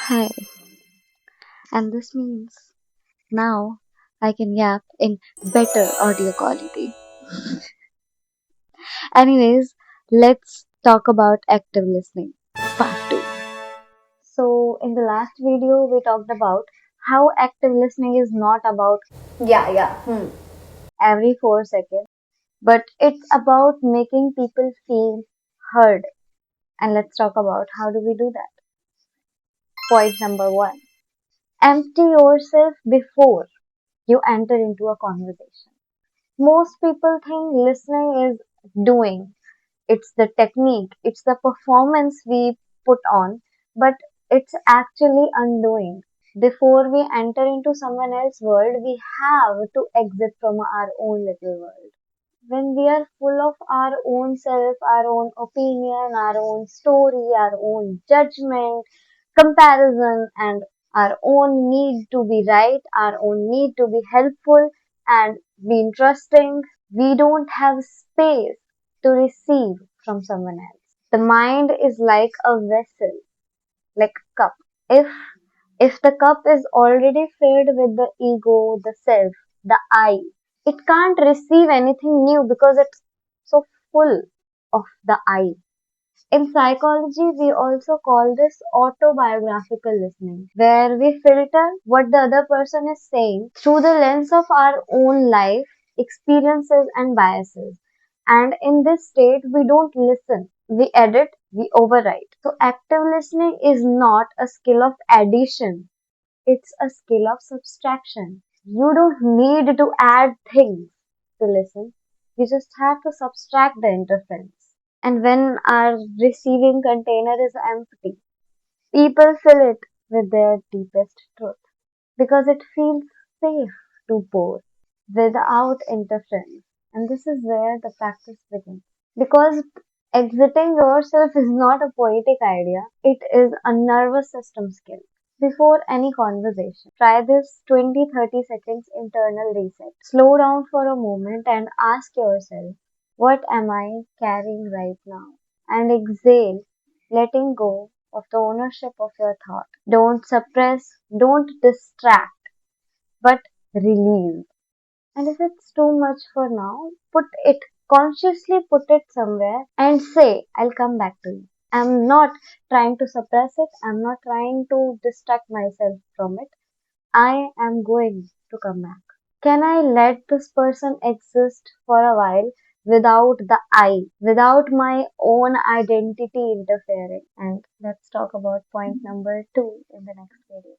Hi, and this means now I can yap in better audio quality. Anyways, let's talk about active listening, part 2. So, in the last video, we talked about how active listening is not about Yeah, yeah. every 4 seconds, but it's about making people feel heard. And let's talk about how do we do that. Point number 1. Empty yourself before you enter into a conversation. Most people think listening is doing. It's the technique, it's the performance we put on, but it's actually undoing. Before we enter into someone else's world, we have to exit from our own little world. When we are full of our own self, our own opinion, our own story, our own judgment, comparison, and our own need to be right, our own need to be helpful and be interesting, we don't have space to receive from someone else. The mind is like a vessel, like a cup. If if the cup is already filled with the ego, the self, the I, it can't receive anything new because it's so full of the I. In psychology, we also call this autobiographical listening, where we filter what the other person is saying through the lens of our own life, experiences, and biases. And in this state, we don't listen, we edit, we overwrite. So, active listening is not a skill of addition, it's a skill of subtraction. You don't need to add things to listen, you just have to subtract the interference. And when our receiving container is empty, people fill it with their deepest truth because it feels safe to pour without interference. And this is where the practice begins. Because exiting yourself is not a poetic idea, it is a nervous system skill. Before any conversation, try this 20-30 seconds internal reset. Slow down for a moment and ask yourself, what am I carrying right now? And exhale, letting go of the ownership of your thought. Don't suppress, don't distract, but release. And if it's too much for now, consciously put it somewhere and say, I'll come back to you. I'm not trying to suppress it. I'm not trying to distract myself from it. I am going to come back. Can I let this person exist for a while without the I, without my own identity interfering? And let's talk about point number 2 in the next video.